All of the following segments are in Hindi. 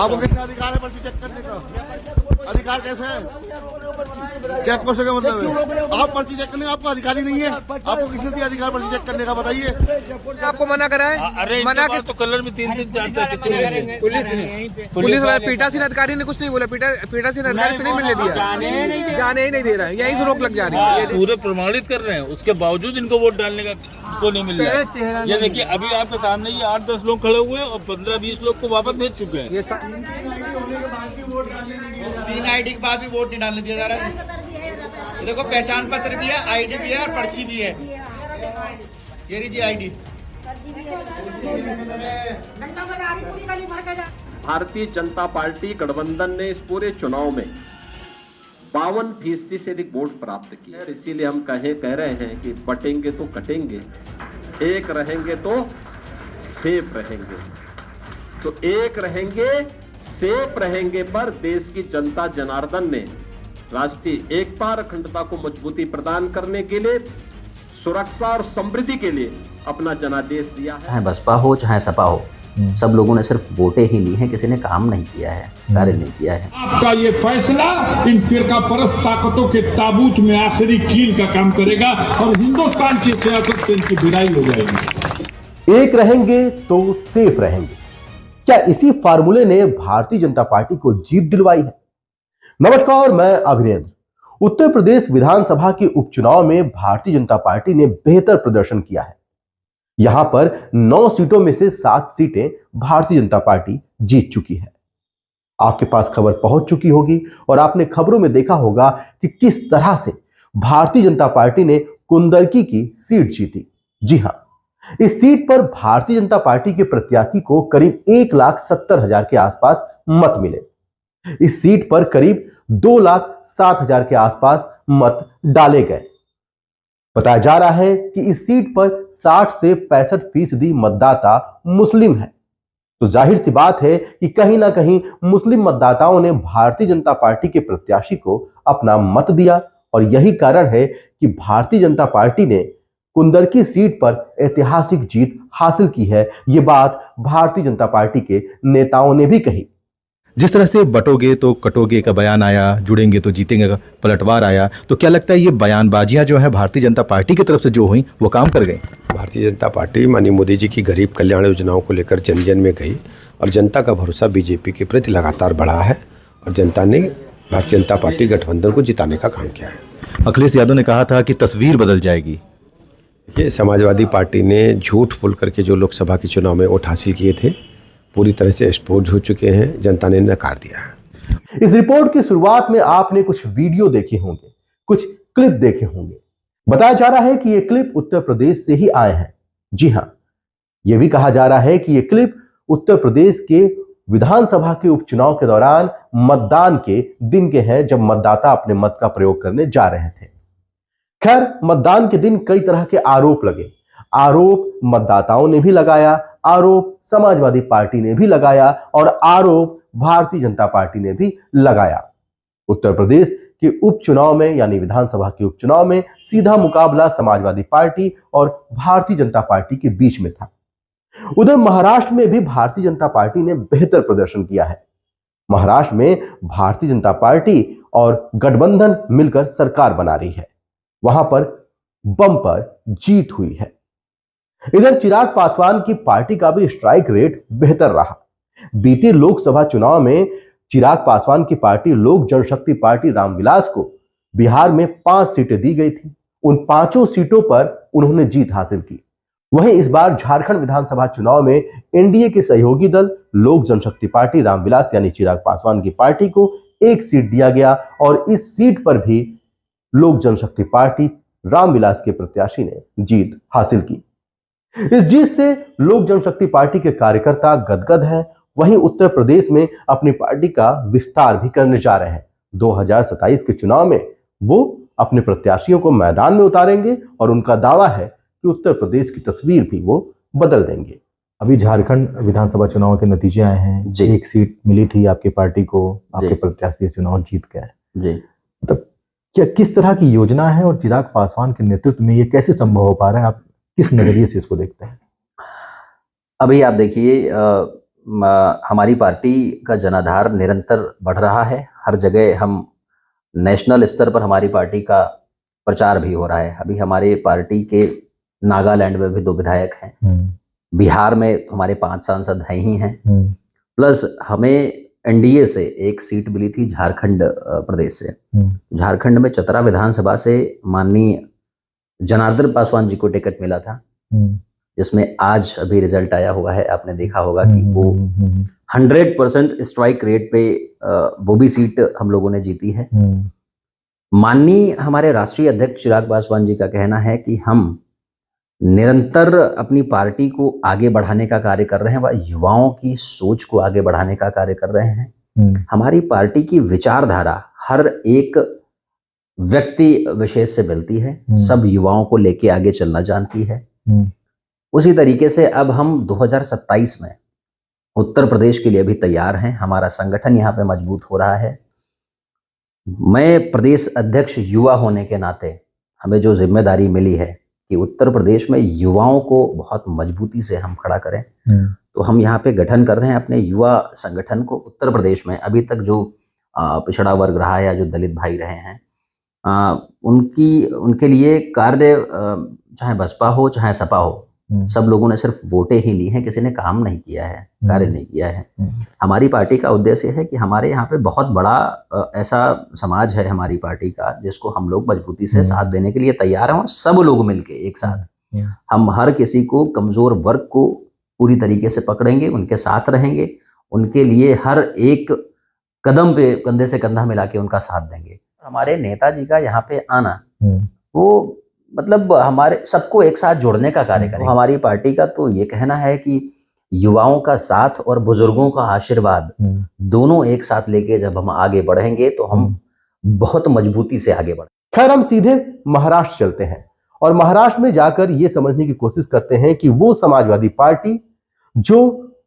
आपको कितना अधिकार है पर्ची चेक करने का? अधिकार कैसे है? चेक को सके मतलब है आप पर्ची चेक करने का आपको अधिकार ही नहीं है। आपको किसने दिया अधिकार पर्ची चेक करने का, बताइए? आपको मना करा है? अरे मना किस तो कलर में 3-3 4-4 पुलिस वाला पीठासीन अधिकारी ने कुछ नहीं बोला। पीठासीन अधिकारी से नहीं मिलने दिया, जाने ही नहीं दे रहा है, यहीं से रोक लग जा रही है। पूरे प्रमाणित कर रहे हैं, उसके बावजूद इनको वोट डालने का को नहीं मिल रहा है। ये देखिए अभी आपके सामने ये 8-10 लोग खड़े हुए हैं और 15-20 लोग को वापस भेज चुके हैं। ये 3 आईडी के बाद भी वोट नहीं डालने दिया जा रहा है। ये देखो पहचान पत्र भी है, आईडी भी है और पर्ची भी है। ये लीजिए आईडी। भारतीय जनता पार्टी गठबंधन ने इस पूरे चुनाव में 52% से अधिक वोट प्राप्त किए और इसीलिए हम कह रहे हैं कि बटेंगे तो कटेंगे, एक रहेंगे तो सेफ रहेंगे। तो एक रहेंगे सेफ रहेंगे पर देश की जनता जनार्दन ने राष्ट्रीय एकता और अखंडता को मजबूती प्रदान करने के लिए, सुरक्षा और समृद्धि के लिए अपना जनादेश दिया है। चाहे बसपा हो चाहे सपा हो, सब लोगों ने सिर्फ वोटें ही ली हैं, किसी ने काम नहीं किया है, कार्य नहीं किया है। आपका ये फैसला इन फिरका परस्त ताकतों के ताबूत में आखिरी कील का काम करेगा और हिंदुस्तान की सियासत से इनकी विदाई हो जाएगी। एक रहेंगे तो सेफ रहेंगे, क्या इसी फार्मूले ने भारतीय जनता पार्टी को जीत दिलवाई है? नमस्कार, मैं अभिनेंद्र। उत्तर प्रदेश विधानसभा के उपचुनाव में भारतीय जनता पार्टी ने बेहतर प्रदर्शन किया है। यहां पर 9 सीटों में से 7 सीटें भारतीय जनता पार्टी जीत चुकी है। आपके पास खबर पहुंच चुकी होगी और आपने खबरों में देखा होगा कि किस तरह से भारतीय जनता पार्टी ने कुंदरकी की सीट जीती। जी हां, इस सीट पर भारतीय जनता पार्टी के प्रत्याशी को करीब 1,70,000 के आसपास मत मिले। इस सीट पर करीब 2,07,000 के आसपास मत डाले गए। बताया जा रहा है कि इस सीट पर 60 से 65% मतदाता मुस्लिम है। तो जाहिर सी बात है कि कहीं ना कहीं मुस्लिम मतदाताओं ने भारतीय जनता पार्टी के प्रत्याशी को अपना मत दिया और यही कारण है कि भारतीय जनता पार्टी ने कुंदरकी सीट पर ऐतिहासिक जीत हासिल की है। यह बात भारतीय जनता पार्टी के नेताओं ने भी कही। जिस तरह से बटोगे तो कटोगे का बयान आया, जुड़ेंगे तो जीतेंगे का पलटवार आया, तो क्या लगता है ये बयानबाजियां जो है भारतीय जनता पार्टी की तरफ से जो हुई वो काम कर गई? भारतीय जनता पार्टी माननीय मोदी जी की गरीब कल्याण योजनाओं को लेकर जन जन में गई और जनता का भरोसा बीजेपी के प्रति लगातार बढ़ा है और जनता ने भारतीय जनता पार्टी गठबंधन को जिताने का काम किया है। अखिलेश यादव ने कहा था कि तस्वीर बदल जाएगी। ये समाजवादी पार्टी ने झूठ बोल करके जो लोकसभा के चुनाव में वोट हासिल किए थे पूरी तरह से एक्सपोज हो चुके हैं, जनता ने नकार दिया है। इस रिपोर्ट की शुरुआत में आपने कुछ वीडियो देखे होंगे, कुछ क्लिप देखे होंगे। बताया जा रहा है कि ये क्लिप उत्तर प्रदेश से ही आए हैं। जी हां, यह भी कहा जा रहा है कि ये क्लिप उत्तर प्रदेश के विधानसभा के उपचुनाव के दौरान मतदान के दिन के हैं, जब मतदाता अपने मत का प्रयोग करने जा रहे थे। खैर, मतदान के दिन कई तरह के आरोप लगे। आरोप मतदाताओं ने भी लगाया, आरोप समाजवादी पार्टी ने भी लगाया और आरोप भारतीय जनता पार्टी ने भी लगाया। उत्तर प्रदेश के उपचुनाव में यानी विधानसभा के उपचुनाव में सीधा मुकाबला समाजवादी पार्टी और भारतीय जनता पार्टी के बीच में था। उधर महाराष्ट्र में भी भारतीय जनता पार्टी ने बेहतर प्रदर्शन किया है। महाराष्ट्र में भारतीय जनता पार्टी और गठबंधन मिलकर सरकार बना रही है। वहां पर बम्पर जीत हुई है। इधर चिराग पासवान की पार्टी का भी स्ट्राइक रेट बेहतर रहा। बीते लोकसभा चुनाव में चिराग पासवान की पार्टी लोक जनशक्ति पार्टी रामविलास को बिहार में 5 सीटें दी गई थी। उन 5 सीटों पर उन्होंने जीत हासिल की। वहीं इस बार झारखंड विधानसभा चुनाव में एनडीए के सहयोगी दल लोक जनशक्ति पार्टी रामविलास यानी चिराग पासवान की पार्टी को 1 सीट दिया गया और इस सीट पर भी लोक जनशक्ति पार्टी रामविलास के प्रत्याशी ने जीत हासिल की। इस जीत से लोक जनशक्ति पार्टी के कार्यकर्ता गदगद हैं। वहीं उत्तर प्रदेश में अपनी पार्टी का विस्तार भी करने जा रहे हैं। 2027 के चुनाव में वो अपने प्रत्याशियों को मैदान में उतारेंगे और उनका दावा है कि उत्तर प्रदेश की तस्वीर भी वो बदल देंगे। अभी झारखंड विधानसभा चुनाव के नतीजे आए हैं। 1 सीट मिली थी आपकी पार्टी को, आपके प्रत्याशी चुनाव जीत गए जी। मतलब क्या किस तरह की योजना है और चिराग पासवान के नेतृत्व में ये कैसे संभव हो पा रहा है? आप किस नजरिए से इसको देखते हैं? अभी आप देखिए, हमारी पार्टी का जनाधार निरंतर बढ़ रहा है। हर जगह हम नेशनल स्तर पर हमारी पार्टी का प्रचार भी हो रहा है। अभी हमारी पार्टी के नागालैंड में भी 2 विधायक हैं, बिहार में हमारे 5 सांसद हैं ही हैं, प्लस हमें एनडीए से 1 सीट मिली थी झारखंड प्रदेश से। झारखंड में चतरा विधानसभा से माननीय जनार्दन पासवान जी को टिकट मिला था, जिसमें आज अभी रिजल्ट आया हुआ है। आपने देखा होगा कि वो 100% स्ट्राइक रेट पे वो भी सीट हम लोगों ने जीती है। माननीय हमारे राष्ट्रीय अध्यक्ष चिराग पासवान जी का कहना है कि हम निरंतर अपनी पार्टी को आगे बढ़ाने का कार्य कर रहे हैं, व युवाओं की सोच को आगे बढ़ाने का कार्य कर रहे हैं। हमारी पार्टी की विचारधारा हर एक व्यक्ति विशेष से मिलती है, सब युवाओं को लेके आगे चलना जानती है। उसी तरीके से अब हम 2027 में उत्तर प्रदेश के लिए भी तैयार हैं। हमारा संगठन यहाँ पे मजबूत हो रहा है। मैं प्रदेश अध्यक्ष युवा होने के नाते हमें जो जिम्मेदारी मिली है कि उत्तर प्रदेश में युवाओं को बहुत मजबूती से हम खड़ा करें, तो हम यहाँ पे गठन कर रहे हैं अपने युवा संगठन को। उत्तर प्रदेश में अभी तक जो पिछड़ा वर्ग रहा है या जो दलित भाई रहे हैं, उनके लिए कार्य चाहे बसपा हो चाहे सपा हो, सब लोगों ने सिर्फ वोटें ही ली हैं, किसी ने काम नहीं किया है, कार्य नहीं किया है। हमारी पार्टी का उद्देश्य है कि हमारे यहाँ पे बहुत बड़ा ऐसा समाज है हमारी पार्टी का, जिसको हम लोग मजबूती से साथ देने के लिए तैयार हैं। और सब लोग मिलके एक साथ हम हर किसी को, कमजोर वर्ग को पूरी तरीके से पकड़ेंगे, उनके साथ रहेंगे, उनके लिए हर एक कदम पे कंधे से कंधा मिला के उनका साथ देंगे। हमारे नेताजी का यहाँ पे आना वो मतलब हमारे सबको एक साथ जोड़ने का कार्य करें। हमारी पार्टी का तो ये कहना है कि युवाओं का साथ और बुजुर्गों का आशीर्वाद दोनों एक साथ लेके जब हम आगे बढ़ेंगे तो हम बहुत मजबूती से आगे बढ़ेंगे। खैर, हम सीधे महाराष्ट्र चलते हैं और महाराष्ट्र में जाकर ये समझने की कोशिश करते हैं कि वो समाजवादी पार्टी जो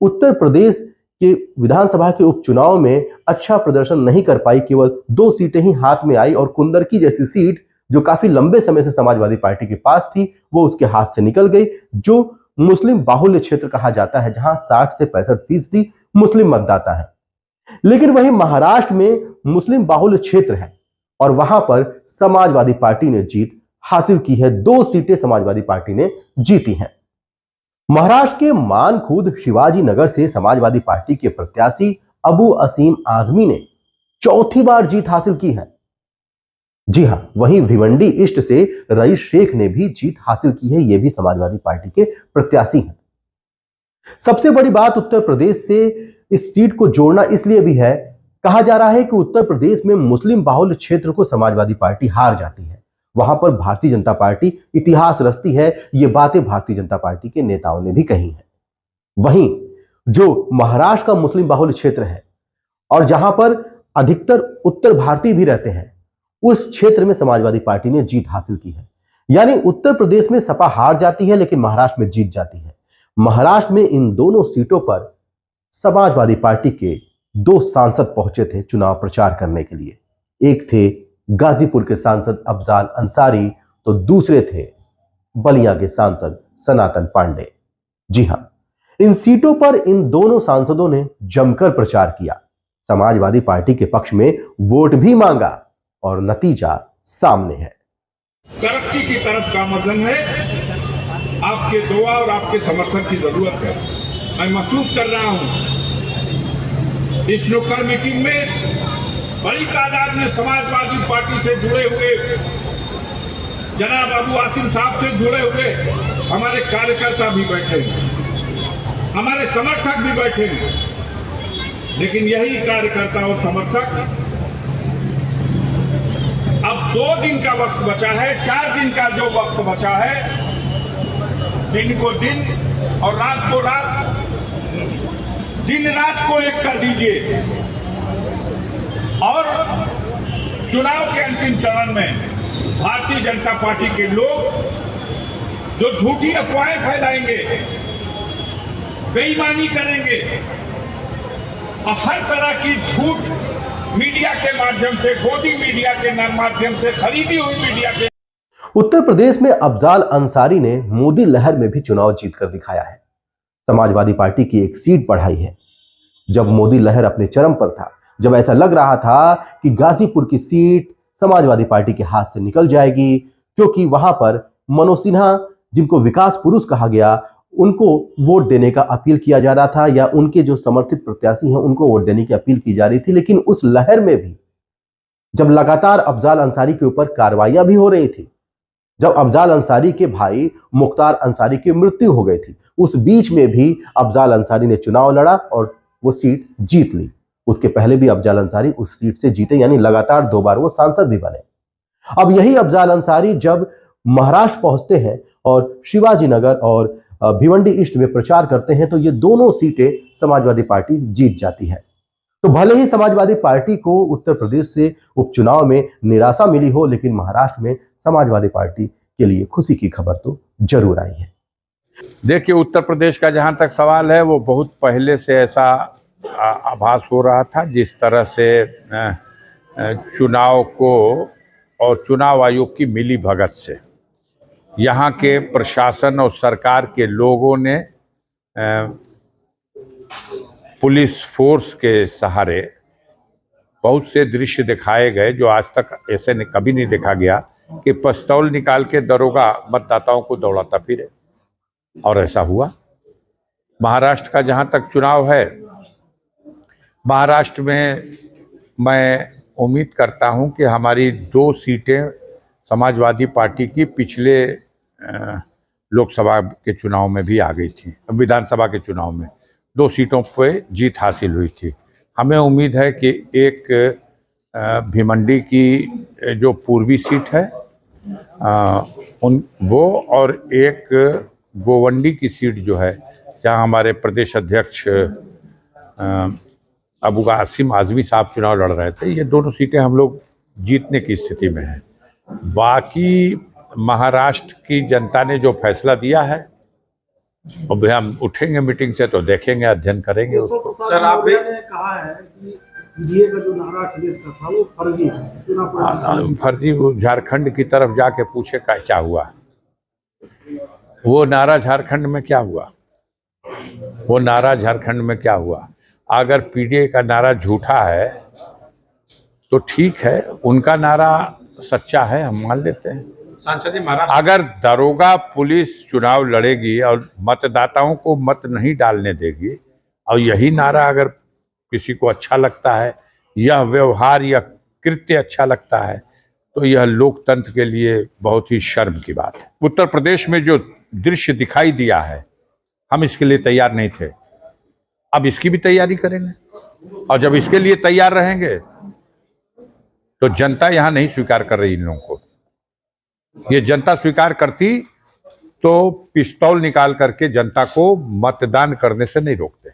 उत्तर प्रदेश के विधानसभा के उपचुनाव में अच्छा प्रदर्शन नहीं कर पाई, केवल 2 सीटें ही हाथ में आई, और कुंदरकी जैसी सीट जो काफी लंबे समय से समाजवादी पार्टी के पास थी वो उसके हाथ से निकल गई, जो मुस्लिम बाहुल्य क्षेत्र कहा जाता है, जहां 60 से 65% मुस्लिम मतदाता है। लेकिन वही महाराष्ट्र में मुस्लिम बाहुल्य क्षेत्र है और वहां पर समाजवादी पार्टी ने जीत हासिल की है। 2 सीटें समाजवादी पार्टी ने जीती हैं। महाराष्ट्र के मानखुर्द शिवाजी नगर से समाजवादी पार्टी के प्रत्याशी अबू असीम आजमी ने 4थी बार जीत हासिल की है। जी हां, वहीं भिवंडी ईस्ट से रईस शेख ने भी जीत हासिल की है, ये भी समाजवादी पार्टी के प्रत्याशी हैं। सबसे बड़ी बात उत्तर प्रदेश से इस सीट को जोड़ना इसलिए भी है, कहा जा रहा है कि उत्तर प्रदेश में मुस्लिम बाहुल्य क्षेत्र को समाजवादी पार्टी हार जाती है, वहां पर भारतीय जनता पार्टी इतिहास रचती है। ये बातें भारतीय जनता पार्टी के नेताओं ने भी कही हैं। वहीं जो महाराष्ट्र का मुस्लिम बाहुल्य क्षेत्र है और जहां पर अधिकतर उत्तर भारतीय भी रहते हैं, उस क्षेत्र में समाजवादी पार्टी ने जीत हासिल की है। यानी उत्तर प्रदेश में सपा हार जाती है लेकिन महाराष्ट्र में जीत जाती है। महाराष्ट्र में इन दोनों सीटों पर समाजवादी पार्टी के 2 सांसद पहुंचे थे चुनाव प्रचार करने के लिए। एक थे गाजीपुर के सांसद अफजाल अंसारी, तो दूसरे थे बलिया के सांसद सनातन पांडे। जी हां, इन सीटों पर इन दोनों सांसदों ने जमकर प्रचार किया, समाजवादी पार्टी के पक्ष में वोट भी मांगा और नतीजा सामने है। तरक्की की तरफ गामजन है, आपके दुआ और आपके समर्थन की जरूरत है। मैं महसूस कर रहा हूं इस नुक्कड़ मीटिंग में बड़ी तादाद में समाजवादी पार्टी से जुड़े हुए, जनाब अबू आसिम साहब से जुड़े हुए हमारे कार्यकर्ता भी बैठे हैं, हमारे समर्थक भी बैठे हैं। लेकिन यही कार्यकर्ता और समर्थक अब 2 दिन का वक्त बचा है, 4 दिन का जो वक्त बचा है, दिन को दिन और रात को रात, दिन रात को एक कर दीजिए और चुनाव के अंतिम चरण में भारतीय जनता पार्टी के लोग जो झूठी अफवाहें फैलाएंगे, बेईमानी करेंगे और हर तरह की झूठ मीडिया के माध्यम से, गोदी मीडिया के माध्यम से, खरीदी हुई मीडिया के। उत्तर प्रदेश में अफजाल अंसारी ने मोदी लहर में भी चुनाव जीतकर दिखाया है। समाजवादी पार्टी की 1 सीट बढ़ाई है। जब मोदी लहर अपने चरम पर था, जब ऐसा लग रहा था कि गाजीपुर की सीट समाजवादी पार्टी के हाथ से निकल जाएगी, क्योंकि वहां पर मनोज सिन्हा, जिनको विकास पुरुष कहा गया, उनको वोट देने का अपील किया जा रहा था, या उनके जो समर्थित प्रत्याशी हैं उनको वोट देने की अपील की जा रही थी। लेकिन उस लहर में भी जब लगातार अफजाल अंसारी के ऊपर कार्रवाइयां भी हो रही थी, जब अफजाल अंसारी के भाई मुख्तार अंसारी की मृत्यु हो गई थी, उस बीच में भी अफजाल अंसारी ने चुनाव लड़ा और वो सीट जीत ली। उसके पहले भी अफजाल अंसारी उस सीट से जीते, यानी लगातार 2 बार वो सांसद भी बने। अब यही अफजाल अंसारी जब महाराष्ट्र पहुंचते हैं और शिवाजी नगर और भिवंडी ईस्ट में प्रचार करते हैं, तो ये दोनों सीटें समाजवादी पार्टी जीत जाती है। तो भले ही समाजवादी पार्टी को उत्तर प्रदेश से उपचुनाव में निराशा मिली हो, लेकिन महाराष्ट्र में समाजवादी पार्टी के लिए खुशी की खबर तो जरूर आई है। देखिए, उत्तर प्रदेश का जहां तक सवाल है, वो बहुत पहले से ऐसा आभास हो रहा था। जिस तरह से चुनाव को और चुनाव आयोग की मिली भगत से यहाँ के प्रशासन और सरकार के लोगों ने पुलिस फोर्स के सहारे बहुत से दृश्य दिखाए गए जो आज तक ऐसे कभी नहीं देखा गया कि पिस्तौल निकाल के दरोगा मतदाताओं को दौड़ाता फिरे, और ऐसा हुआ। महाराष्ट्र का जहां तक चुनाव है, महाराष्ट्र में मैं उम्मीद करता हूं कि हमारी 2 सीटें समाजवादी पार्टी की पिछले लोकसभा के चुनाव में भी आ गई थी। विधानसभा के चुनाव में 2 सीटों पे जीत हासिल हुई थी। हमें उम्मीद है कि एक भिवंडी की जो पूर्वी सीट है वो, और एक गोवंडी की सीट जो है, जहां हमारे प्रदेश अध्यक्ष अबू कासिम आजमी साहब चुनाव लड़ रहे थे, ये दोनों सीटें हम लोग जीतने की स्थिति में हैं। बाकी महाराष्ट्र की जनता ने जो फैसला दिया है, अब हम उठेंगे मीटिंग से तो देखेंगे, अध्ययन करेंगे उसको। सर, आपने कहा है कि ये का जो नारा अखिलेश का था वो फर्जी है। फर्जी? वो झारखंड की तरफ जाके पूछे क्या हुआ, वो नारा झारखंड में क्या हुआ, वो नारा झारखंड में क्या हुआ। अगर पीडीए का नारा झूठा है तो ठीक है, उनका नारा सच्चा है, हम मान लेते हैं। अगर दरोगा पुलिस चुनाव लड़ेगी और मतदाताओं को मत नहीं डालने देगी, और यही नारा अगर किसी को अच्छा लगता है, यह व्यवहार या कृत्य अच्छा लगता है, तो यह लोकतंत्र के लिए बहुत ही शर्म की बात है। उत्तर प्रदेश में जो दृश्य दिखाई दिया है, हम इसके लिए तैयार नहीं थे, अब इसकी भी तैयारी करेंगे, और जब इसके लिए तैयार रहेंगे तो जनता यहां नहीं स्वीकार कर रही इन लोगों को। ये जनता स्वीकार करती तो पिस्तौल निकाल करके जनता को मतदान करने से नहीं रोकते।